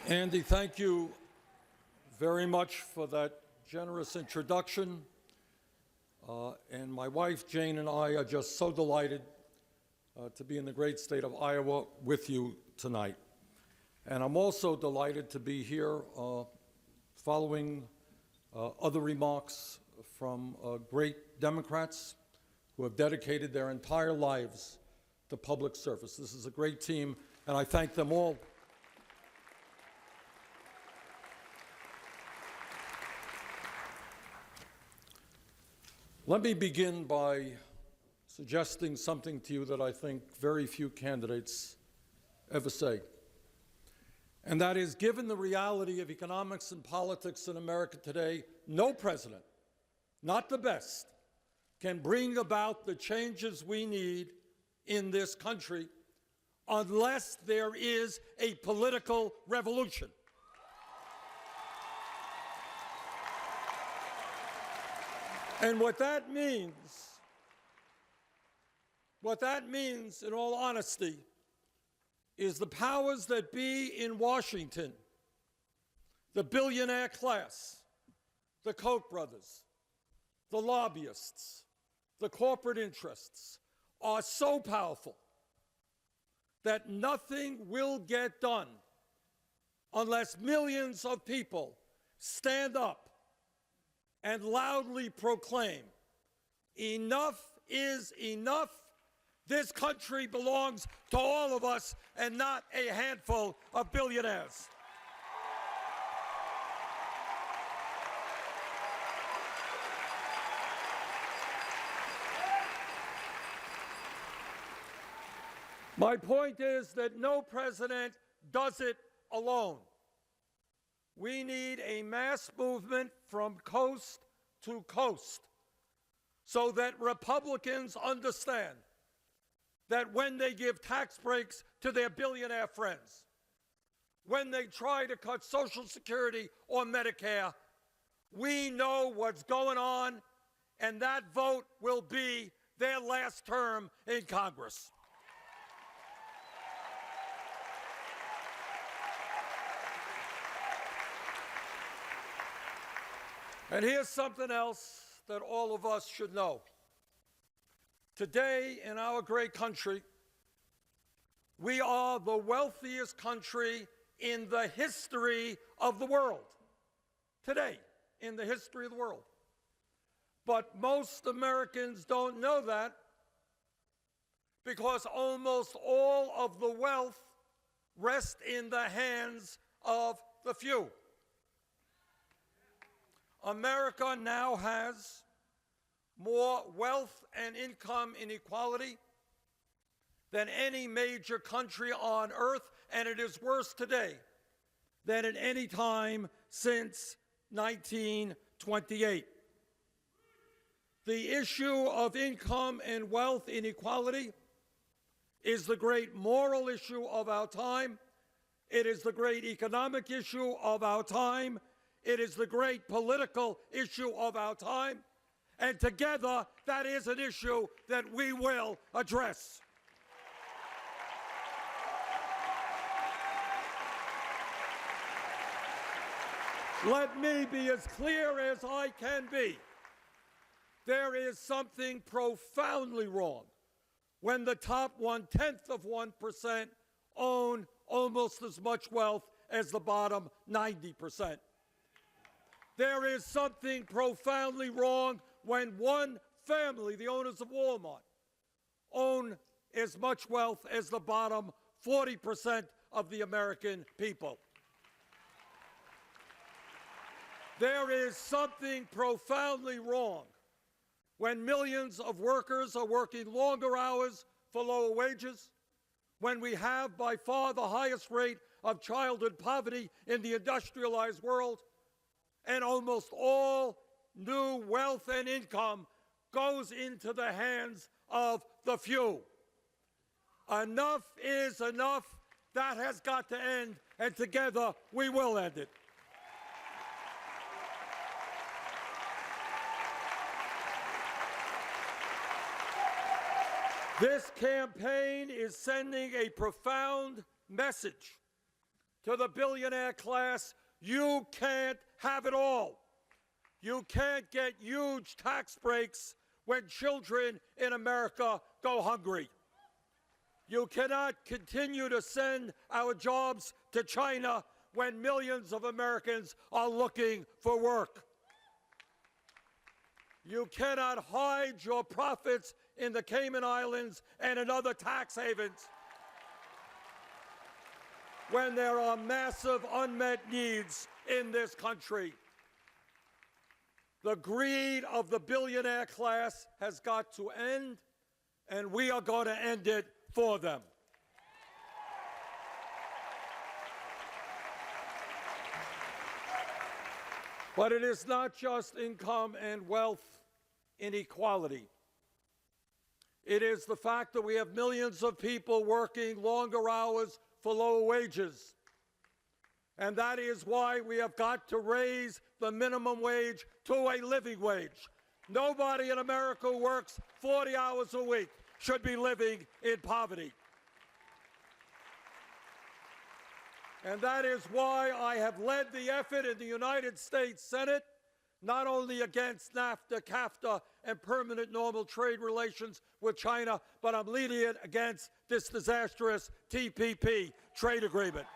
Andy, thank you very much for that generous introduction. And my wife, Jane, and I are just so delighted to be in the great state of Iowa with you tonight. And I'm also delighted to be here following other remarks from great Democrats who have dedicated their entire lives to public service. This is a great team, and I thank them all. Let me begin by suggesting something to you that I think very few candidates ever say. And that is, given the reality of economics and politics in America today, no president, not the best, can bring about the changes we need in this country unless there is a political revolution. And what that means, in all honesty, is the powers that be in Washington, the billionaire class, the Koch brothers, the lobbyists, the corporate interests, are so powerful that nothing will get done unless millions of people stand up and loudly proclaim, enough is enough. This country belongs to all of us and not a handful of billionaires. My point is that no president does it alone. We need a mass movement from coast to coast so that Republicans understand that when they give tax breaks to their billionaire friends, when they try to cut Social Security or Medicare, we know what's going on, and that vote will be their last term in Congress. And here's something else that all of us should know. Today, in our great country, we are the wealthiest country in the history of the world. Today, in the history of the world. But most Americans don't know that because almost all of the wealth rests in the hands of the few. America now has more wealth and income inequality than any major country on earth, and it is worse today than at any time since 1928. The issue of income and wealth inequality is the great moral issue of our time. It is the great economic issue of our time. It is the great political issue of our time, and together, that is an issue that we will address. Let me be as clear as I can be. There is something profoundly wrong when the top 0.1% own almost as much wealth as the bottom 90%. There is something profoundly wrong when one family, the owners of Walmart, own as much wealth as the bottom 40% of the American people. There is something profoundly wrong when millions of workers are working longer hours for lower wages, when we have by far the highest rate of childhood poverty in the industrialized world, and almost all new wealth and income goes into the hands of the few. Enough is enough. That has got to end, and together we will end it. This campaign is sending a profound message to the billionaire class, you can't have it all. You can't get huge tax breaks when children in America go hungry. You cannot continue to send our jobs to China when millions of Americans are looking for work. You cannot hide your profits in the Cayman Islands and in other tax havens when there are massive unmet needs in this country. The greed of the billionaire class has got to end, and we are going to end it for them. But it is not just income and wealth inequality. It is the fact that we have millions of people working longer hours for lower wages. And that is why we have got to raise the minimum wage to a living wage. Nobody in America who works 40 hours a week should be living in poverty. And that is why I have led the effort in the United States Senate, not only against NAFTA, CAFTA, and permanent normal trade relations with China, but I'm leading it against this disastrous TPP trade agreement.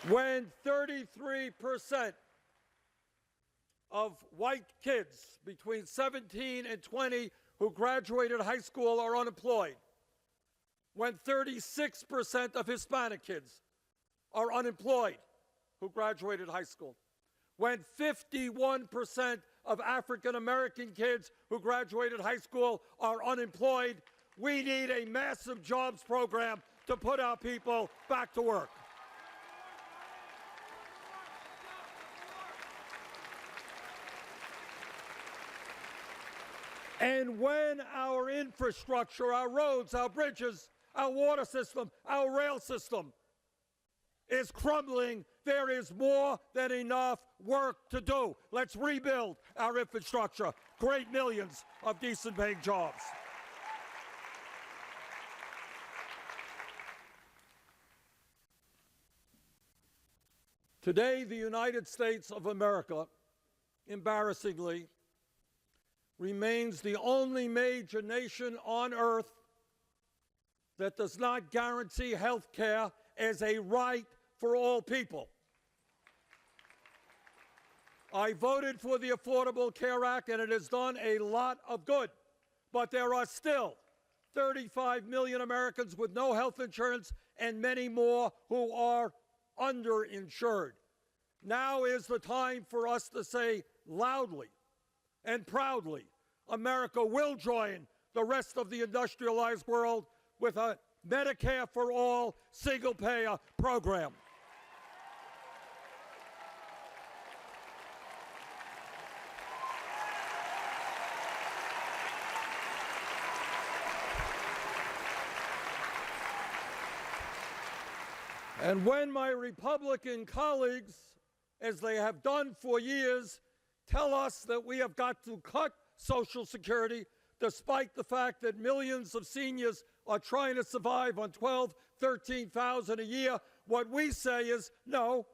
When 33% of white kids between 17 and 20 who graduated high school are unemployed, when 36% of Hispanic kids are unemployed who graduated high school, when 51% of African American kids who graduated high school are unemployed, we need a massive jobs program to put our people back to work. And when our infrastructure, our roads, our bridges, our water system, our rail system is crumbling, there is more than enough work to do. Let's rebuild our infrastructure, create millions of decent paying jobs. Today, the United States of America, embarrassingly, remains the only major nation on earth that does not guarantee health care as a right for all people. I voted for the Affordable Care Act, and it has done a lot of good. But there are still 35 million Americans with no health insurance and many more who are underinsured. Now is the time for us to say loudly and proudly, America will join the rest of the industrialized world with a Medicare for all single-payer program. And when my Republican colleagues, as they have done for years, tell us that we have got to cut Social Security, despite the fact that millions of seniors are trying to survive on $12,000, $13,000 a year, what we say is, no,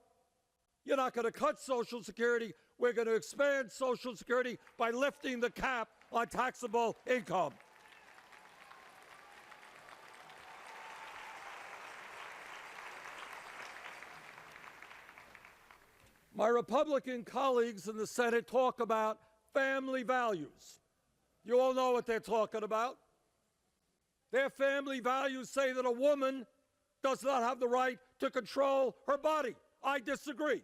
you're not going to cut Social Security. We're going to expand Social Security by lifting the cap on taxable income. My Republican colleagues in the Senate talk about family values. You all know what they're talking about. Their family values say that a woman does not have the right to control her body. I disagree.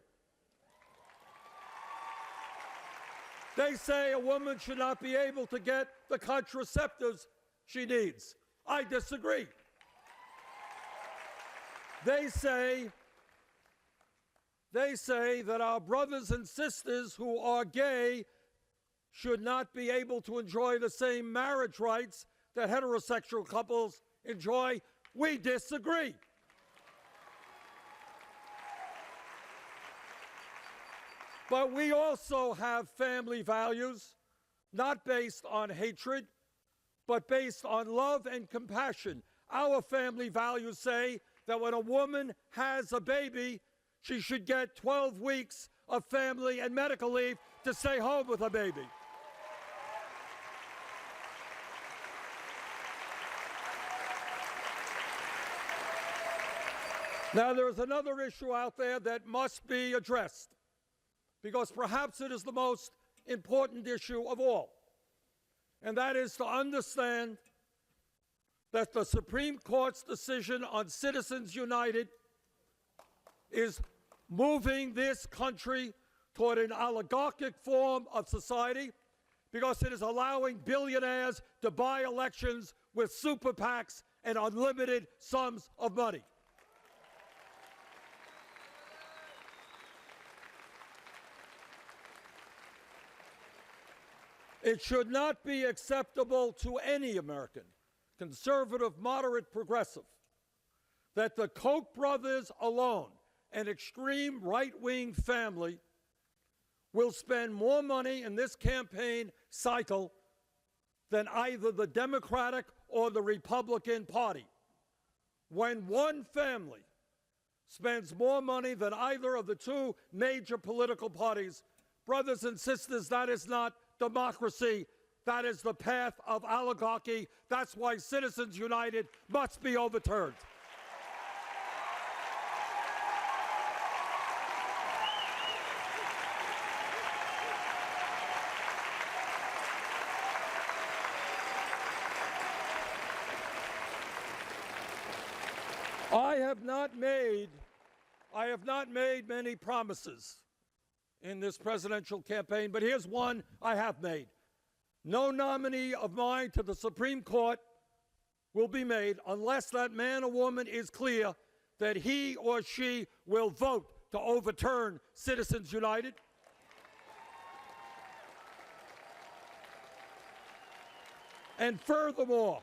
They say a woman should not be able to get the contraceptives she needs. I disagree. They say that our brothers and sisters who are gay should not be able to enjoy the same marriage rights that heterosexual couples enjoy. We disagree. But we also have family values, not based on hatred, but based on love and compassion. Our family values say that when a woman has a baby, she should get 12 weeks of family and medical leave to stay home with a baby. Now, there's another issue out there that must be addressed, because perhaps it is the most important issue of all, and that is to understand that the Supreme Court's decision on Citizens United is moving this country toward an oligarchic form of society, because it is allowing billionaires to buy elections with super PACs and unlimited sums of money. It should not be acceptable to any American, conservative, moderate, progressive, that the Koch brothers alone, an extreme right-wing family, will spend more money in this campaign cycle than either the Democratic or the Republican Party. When one family spends more money than either of the two major political parties, brothers and sisters, that is not democracy. That is the path of oligarchy. That's why Citizens United must be overturned. I have not made many promises in this presidential campaign, but here's one I have made. No nominee of mine to the Supreme Court will be made unless that man or woman is clear that he or she will vote to overturn Citizens United. And furthermore,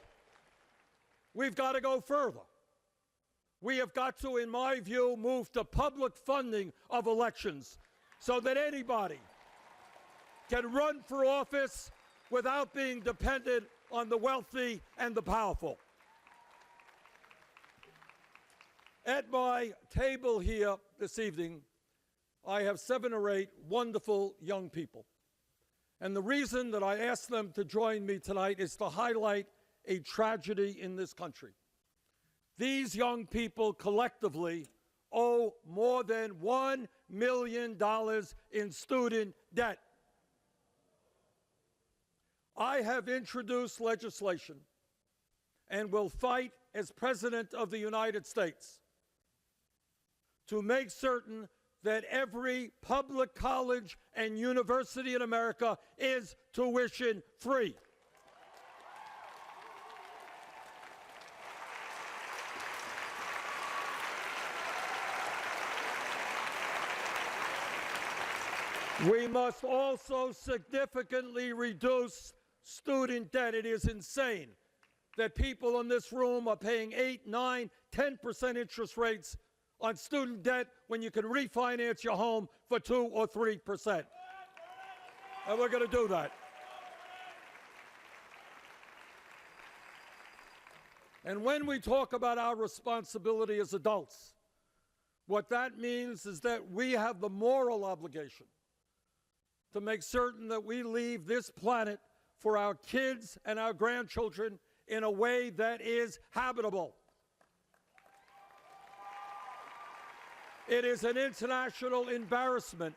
we've got to go further. We have got to, in my view, move to public funding of elections so that anybody can run for office without being dependent on the wealthy and the powerful. At my table here this evening, I have 7 or 8 wonderful young people. And the reason that I asked them to join me tonight is to highlight a tragedy in this country. These young people collectively owe more than $1 million in student debt. I have introduced legislation and will fight as President of the United States to make certain that every public college and university in America is tuition free. We must also significantly reduce student debt. It is insane that people in this room are paying 8, 9, 10% interest rates on student debt when you can refinance your home for 2 or 3%. And we're going to do that. And when we talk about our responsibility as adults, what that means is that we have the moral obligation to make certain that we leave this planet for our kids and our grandchildren in a way that is habitable. It is an international embarrassment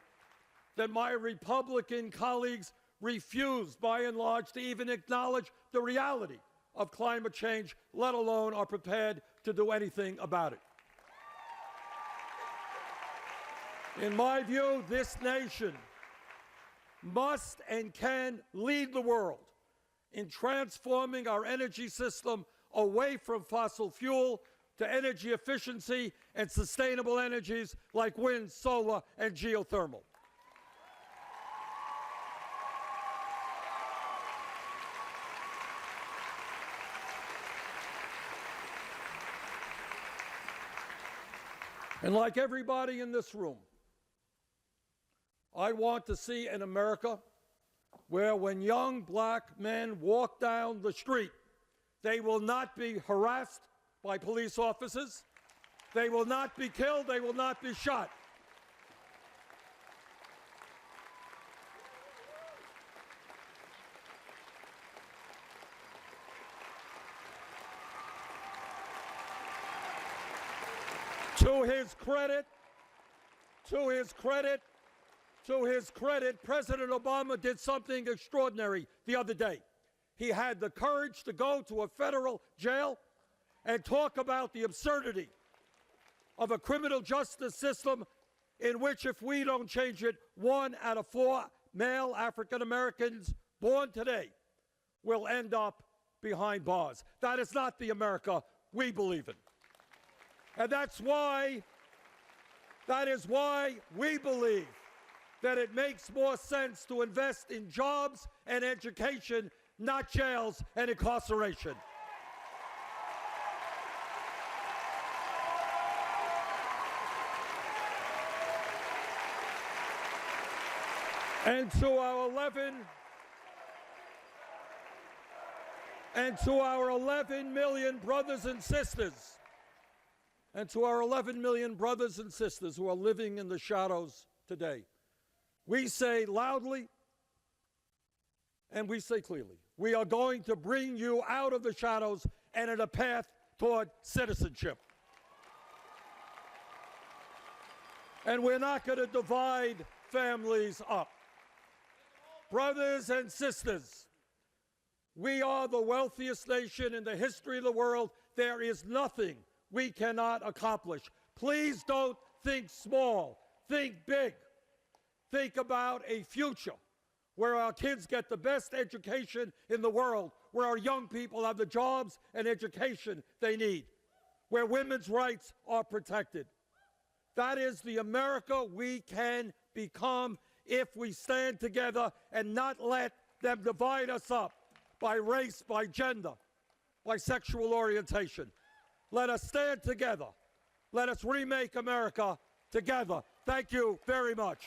that my Republican colleagues refuse, by and large, to even acknowledge the reality of climate change, let alone are prepared to do anything about it. In my view, this nation must and can lead the world in transforming our energy system away from fossil fuel to energy efficiency and sustainable energies like wind, solar, and geothermal. And like everybody in this room, I want to see an America where when young black men walk down the street, they will not be harassed by police officers, they will not be killed, they will not be shot. To his credit, President Obama did something extraordinary the other day. He had the courage to go to a federal jail and talk about the absurdity of a criminal justice system in which, if we don't change it, 1 out of 4 male African Americans born today will end up behind bars. That is not the America we believe in. And that is why we believe that it makes more sense to invest in jobs and education, not jails and incarceration. And to our 11 million brothers and sisters, who are living in the shadows today, we say loudly and we say clearly, we are going to bring you out of the shadows and in a path toward citizenship. And we're not going to divide families up. Brothers and sisters, we are the wealthiest nation in the history of the world. There is nothing we cannot accomplish. Please don't think small, think big. Think about a future where our kids get the best education in the world, where our young people have the jobs and education they need, where women's rights are protected. That is the America we can become if we stand together and not let them divide us up by race, by gender, by sexual orientation. Let us stand together. Let us remake America together. Thank you very much.